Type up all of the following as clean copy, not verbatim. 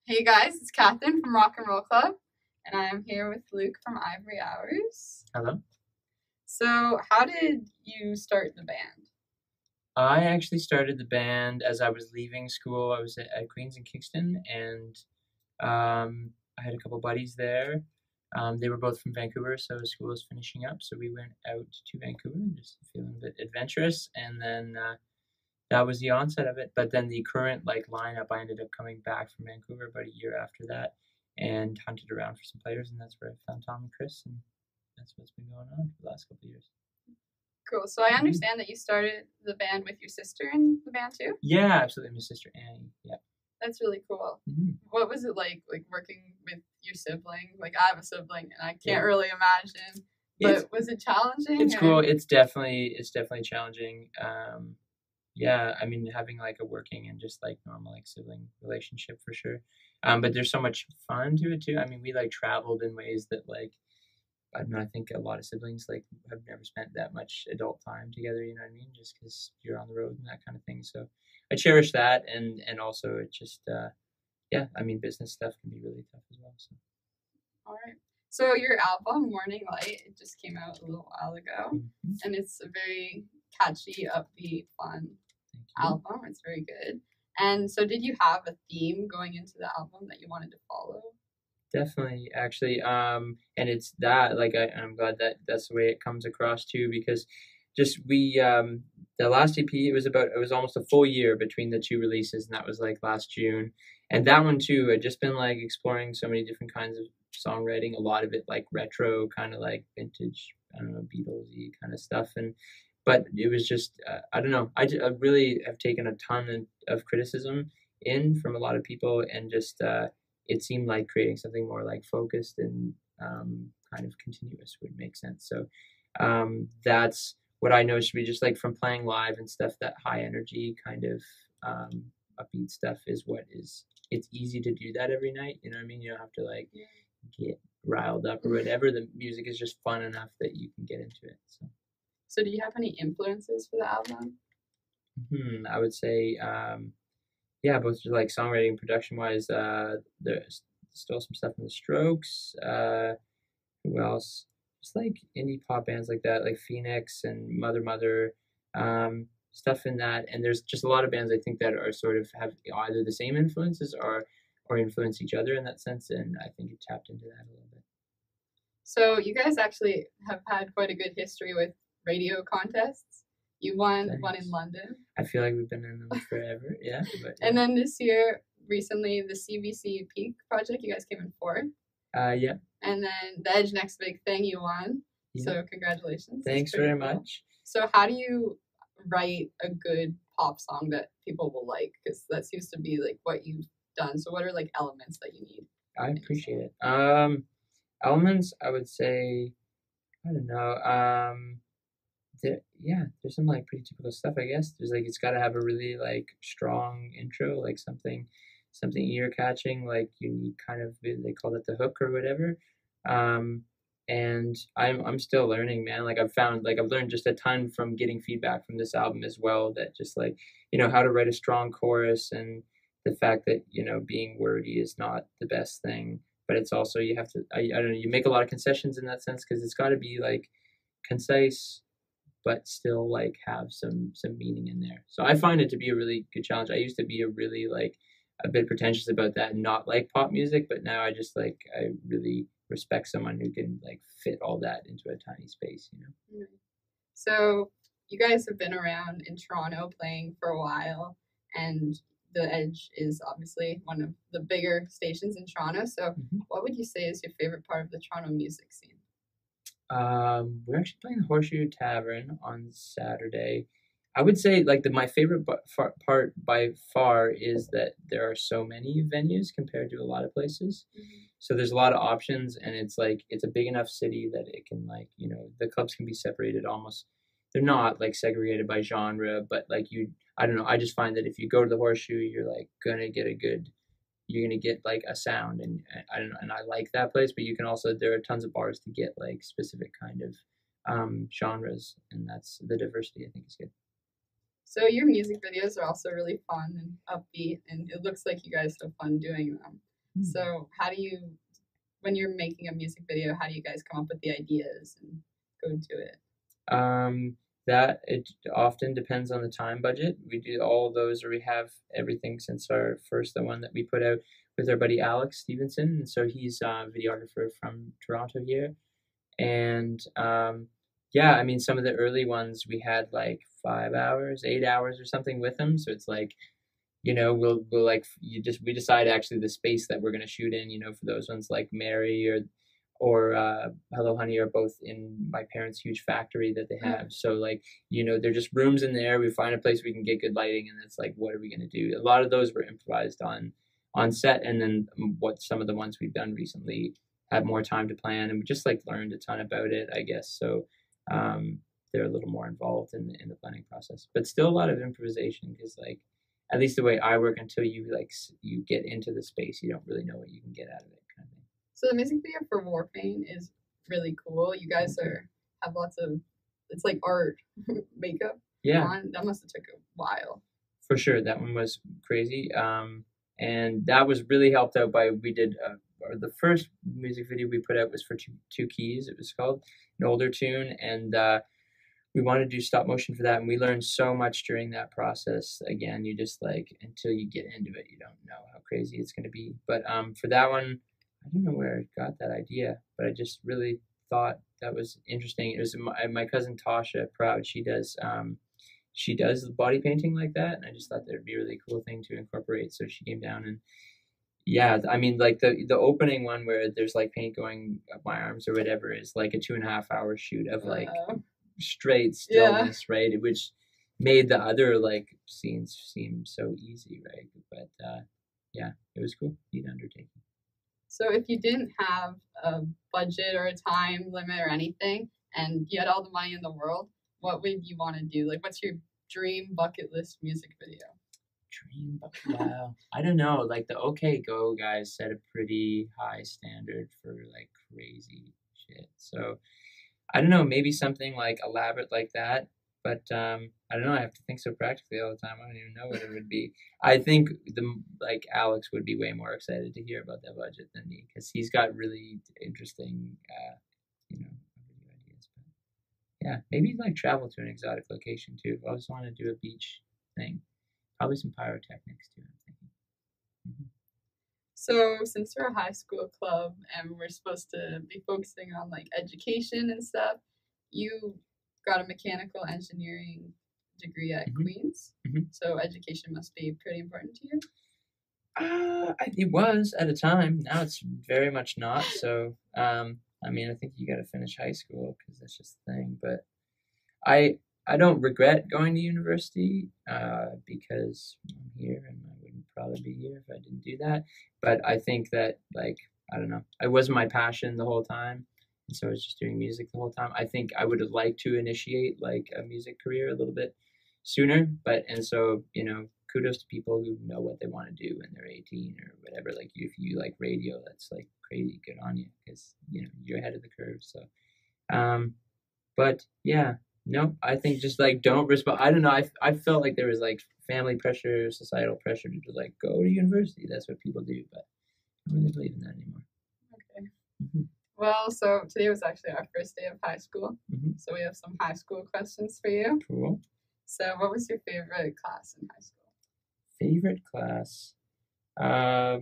Hey guys, it's Catherine from Rock and Roll Club, and I am here with Luke from Ivory Hours. Hello. So, how did you start the band? I actually started the band as I was leaving school. I was at Queens in Kingston, and I had a couple buddies there. They were both from Vancouver, so school was finishing up. So we went out to Vancouver, just feeling a bit adventurous, and then that was the onset of it. But then the current lineup, I ended up coming back from Vancouver about a year after that, and hunted around for some players, and that's where I found Tom and Chris, and that's what's been going on for the last couple of years. Cool. So, I understand that you started the band with your sister in the band too? Yeah, absolutely. My sister Annie. Yeah. That's really cool. Mm-hmm. What was it like working with your sibling? Like, I have a sibling, and I can't really imagine. But was it challenging? It's cool. It's definitely challenging. Yeah, I mean, having a working and just normal sibling relationship for sure. But there's so much fun to it too. I mean, we traveled in ways that I don't know. I think a lot of siblings have never spent that much adult time together. You know what I mean? Just because you're on the road and that kind of thing. So I cherish that, and also it just yeah. I mean, business stuff can be really tough as well. So. All right. So your album Morning Light, it just came out a little while ago, and it's a very catchy, upbeat, fun album. It's very good. And so, did you have a theme going into the album that you wanted to follow? Definitely, actually, and it's that I'm glad that that's the way it comes across too, because just the last EP, it was almost a full year between the two releases, and that was last June, and that one too, I'd just been exploring so many different kinds of songwriting, a lot of it retro, kind of vintage, I don't know, Beatlesy kind of stuff, but it was just I don't know, I really have taken a ton of criticism in from a lot of people, and just it seemed like creating something more focused and kind of continuous would make sense. So that's what I know should be just from playing live and stuff, that high energy kind of upbeat stuff is it's easy to do that every night. You know what I mean? You don't have to get riled up or whatever. The music is just fun enough that you can get into it. So do you have any influences for the album? I would say yeah, both songwriting and production wise, there's still some stuff in the Strokes. Who else? Just indie pop bands like that, like Phoenix and Mother, stuff in that. And there's just a lot of bands I think that are sort of have either the same influences or influence each other in that sense. And I think it tapped into that a little bit. So you guys actually have had quite a good history with radio contests. You won one in London. I feel like we've been in them forever, yeah. But, And then this year, recently, the CBC Peak project, you guys came in fourth. Yeah. And then the Edge Next Big Thing, you won. Yeah. So congratulations. Thanks very much. So how do you write a good pop song that people will like? Because that seems to be what you've done. So what are elements that you need? I appreciate it. Elements, I would say, I don't know. There's some pretty typical stuff, I guess. There's it's got to have a really strong intro, something ear catching, unique kind of, they call it the hook or whatever. And I'm still learning, man. I've learned just a ton from getting feedback from this album as well, that just how to write a strong chorus, and the fact that being wordy is not the best thing, but it's also, you have to, I don't know, you make a lot of concessions in that sense, because it's got to be concise but still have some meaning in there. So I find it to be a really good challenge. I used to be a really a bit pretentious about that and not like pop music, but now I just I really respect someone who can fit all that into a tiny space, So you guys have been around in Toronto playing for a while, and the Edge is obviously one of the bigger stations in Toronto. So what would you say is your favorite part of the Toronto music scene? We're actually playing the Horseshoe Tavern on Saturday. I would say my favorite part by far is that there are so many venues compared to a lot of places. So there's a lot of options, and it's it's a big enough city that it can the clubs can be separated almost. They're not segregated by genre, but I don't know. I just find that if you go to the Horseshoe, you're gonna get you're gonna get a sound, and I don't know, and I like that place. But you can also, there are tons of bars to get specific kind of genres, and that's the diversity I think is good. So your music videos are also really fun and upbeat, and it looks like you guys have fun doing them. So how do you, when you're making a music video, how do you guys come up with the ideas and go into it? That it often depends on the time budget. We do all those, or we have everything since the one that we put out with our buddy Alex Stevenson. And so he's a videographer from Toronto here. And yeah, I mean, some of the early ones we had like 5 hours, 8 hours or something with him. So it's like, we'll like we decide actually the space that we're gonna shoot in. For those ones like Mary or Hello Honey are both in my parents' huge factory that they have. So like, they're just rooms in there. We find a place we can get good lighting, and it's like, what are we gonna do? A lot of those were improvised on set, and then what some of the ones we've done recently had more time to plan, and we just like learned a ton about it, I guess. So they're a little more involved in the planning process, but still a lot of improvisation because like at least the way I work, until you get into the space, you don't really know what you can get out of it, kind of thing. So the music video for Warpaint is really cool. You guys have lots of, it's like art makeup. Yeah, that must have took a while. For sure, that one was crazy, and that was really helped out by we did. The first music video we put out was for two keys. It was called an older tune, and we wanted to do stop motion for that, and we learned so much during that process. Again, you just like, until you get into it, you don't know how crazy it's going to be. But for that one, I don't know where I got that idea, but I just really thought that was interesting. It was my cousin Tasha Proud. She does the body painting like that, and I just thought that'd be a really cool thing to incorporate. So she came down, and yeah, I mean, like the opening one where there's like paint going up my arms or whatever is like a 2.5 hour shoot of like straight stillness, right? Which made the other like scenes seem so easy, right? But yeah, it was cool, neat undertaking. So if you didn't have a budget or a time limit or anything, and you had all the money in the world, what would you want to do? Like, what's your dream bucket list music video? Wow. I don't know. Like the OK Go guys set a pretty high standard for like crazy shit. So I don't know, maybe something like elaborate like that. But I don't know. I have to think so practically all the time. I don't even know what it would be. I think Alex would be way more excited to hear about that budget than me because he's got really interesting, ideas. But yeah, maybe like travel to an exotic location too. I always want to do a beach thing. Probably some pyrotechnics too, I'm thinking. Mm-hmm. So since we're a high school club and we're supposed to be focusing on like education and stuff, you got a mechanical engineering degree at Queen's. Mm-hmm. So education must be pretty important to you. It was at a time. Now it's very much not. So I mean, I think you got to finish high school because that's just the thing. But I don't regret going to university because I'm here and I wouldn't probably be here if I didn't do that. But I think that, like, I don't know, it wasn't my passion the whole time. And so I was just doing music the whole time. I think I would have liked to initiate, like, a music career a little bit sooner. And so, kudos to people who know what they want to do when they're 18 or whatever. Like, if you like radio, that's, like, crazy good on you because, you're ahead of the curve. So, but, yeah. No, I think just like don't respond. I don't know. I felt like there was like family pressure, societal pressure to just like go to university. That's what people do, but I don't really believe in that anymore. Okay. Mm-hmm. Well, so today was actually our first day of high school. Mm-hmm. So we have some high school questions for you. Cool. So what was your favorite class in high school? Favorite class? I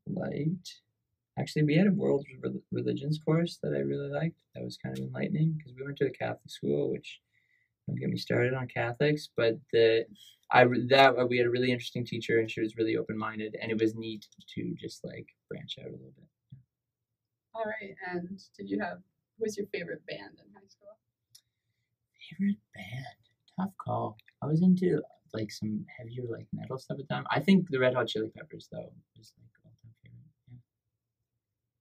liked... Actually, we had a world religions course that I really liked. That was kind of enlightening because we went to a Catholic school, which don't get me started on Catholics. But we had a really interesting teacher, and she was really open-minded, and it was neat to just like branch out a little bit. All right, and who was your favorite band in high school? Favorite band? Tough call. I was into like some heavier like metal stuff at the time. I think the Red Hot Chili Peppers though was like all-time favorite. Yeah.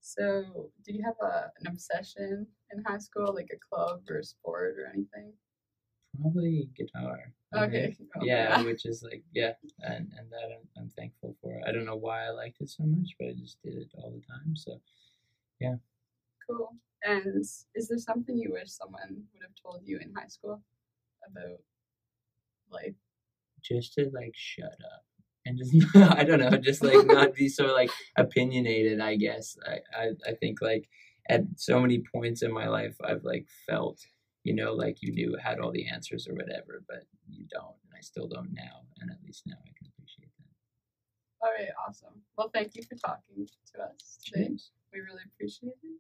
So, did you have an obsession in high school, like a club or a sport or anything? Probably guitar. Okay. Yeah, which is like, and that I'm thankful for. I don't know why I liked it so much, but I just did it all the time. So, yeah. Cool. And is there something you wish someone would have told you in high school about life? Just to like shut up. and just I don't know, just like not be so like opinionated. I guess I think like at so many points in my life I've like felt, you know, like you knew had all the answers or whatever, but you don't, and I still don't now, and at least now I can appreciate that. All right, awesome. Well, thank you for talking to us today. Cheers. We really appreciate it.